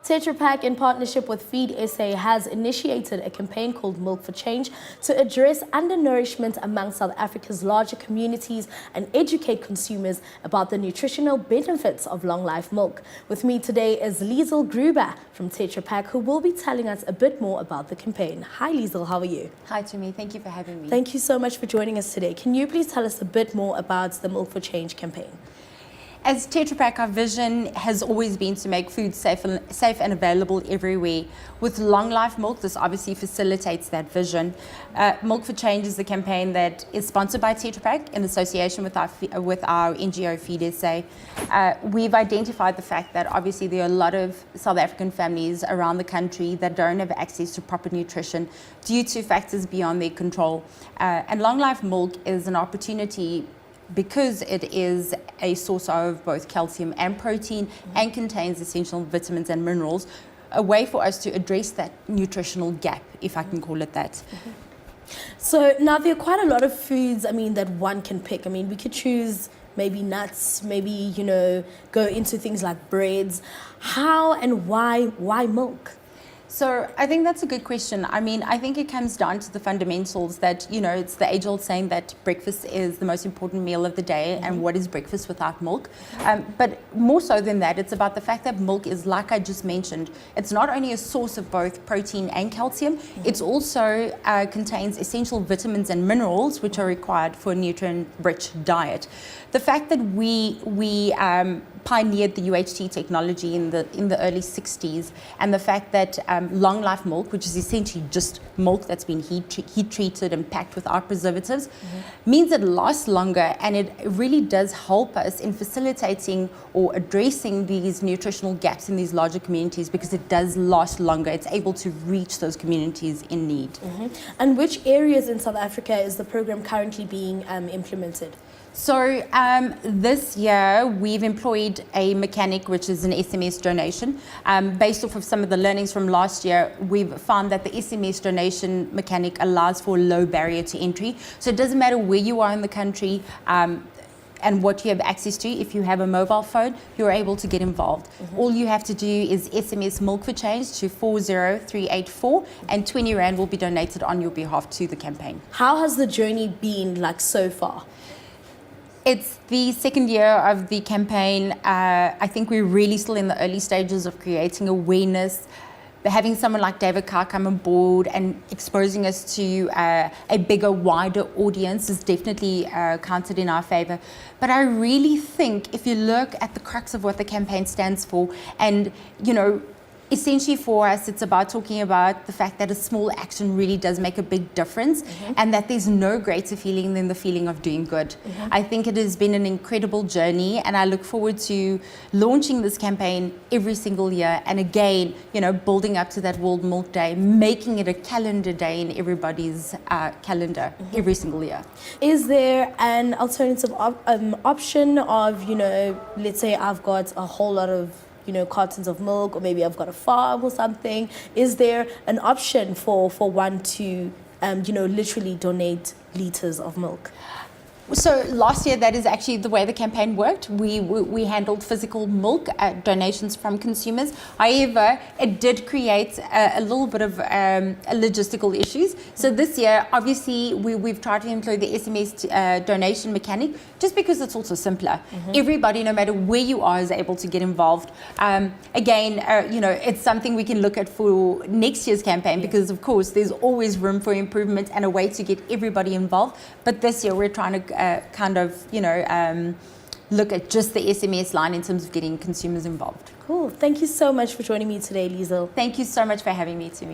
Tetra Pak, in partnership with Feed SA, has initiated a campaign called Milk for Change to address undernourishment among South Africa's larger communities and educate consumers about the nutritional benefits of long-life milk. With me today is Liesl Gruber from Tetra Pak, who will be telling us a bit more about the campaign. Hi Liesl, how are you? Hi Tumi, thank you for having me. Thank you so much for joining us today. Can you please tell us a bit more about the Milk for Change campaign? As Tetra Pak, our vision has always been to make food safe and available everywhere. With long life milk, this obviously facilitates that vision. Milk for Change is the campaign that is sponsored by Tetra Pak in association with our NGO Feed SA. We've identified the fact that obviously there are a lot of South African families around the country that don't have access to proper nutrition due to factors beyond their control. And long life milk is an opportunity because it is a source of both calcium and protein and contains essential vitamins and minerals, a way for us to address that nutritional gap, if I can call it that. So now there are quite a lot of foods, that one can pick. We could choose maybe nuts, maybe, go into things like breads. How and why milk? So I think that's a good question. I think it comes down to the fundamentals that, it's the age-old saying that breakfast is the most important meal of the day, and what is breakfast without milk? But more so than that, it's about the fact that milk is, like I just mentioned, it's not only a source of both protein and calcium, it also contains essential vitamins and minerals which are required for a nutrient-rich diet. The fact that we pioneered the UHT technology in the early 60s, and the fact that long life milk, which is essentially just milk that's been heat treated and packed without preservatives, means it lasts longer, and it really does help us in facilitating or addressing these nutritional gaps in these larger communities, because it does last longer. It's able to reach those communities in need. And which areas in South Africa is the program currently being implemented? So this year we've employed a mechanic, which is an SMS donation. Based off of some of the learnings from last year, we've found that the SMS donation mechanic allows for low barrier to entry. So it doesn't matter where you are in the country and what you have access to. If you have a mobile phone, you're able to get involved. All you have to do is SMS Milk for Change to 40384, and 20 Rand will be donated on your behalf to the campaign. How has the journey been like so far? It's the second year of the campaign. I think we're really still in the early stages of creating awareness. Having someone like David Carr come on board and exposing us to a bigger, wider audience is definitely counted in our favor. But I really think if you look at the crux of what the campaign stands for, and essentially for us, it's about talking about the fact that a small action really does make a big difference, and that there's no greater feeling than the feeling of doing good. I think it has been an incredible journey, and I look forward to launching this campaign every single year, and again, building up to that World Milk Day, making it a calendar day in everybody's calendar every single year. Is there an alternative option of, let's say I've got a whole lot of cartons of milk, or maybe I've got a farm or something. Is there an option for one to, literally donate liters of milk? So last year, that is actually the way the campaign worked. We handled physical milk donations from consumers. However, it did create a little bit of logistical issues. So this year, obviously, we've tried to employ the SMS donation mechanic, just because it's also simpler. Everybody, no matter where you are, is able to get involved. Again, it's something we can look at for next year's campaign, because of course there's always room for improvement and a way to get everybody involved. But this year we're trying to look at just the SMS line in terms of getting consumers involved. Cool. Thank you so much for joining me today, Liesl. Thank you so much for having me, Tumi.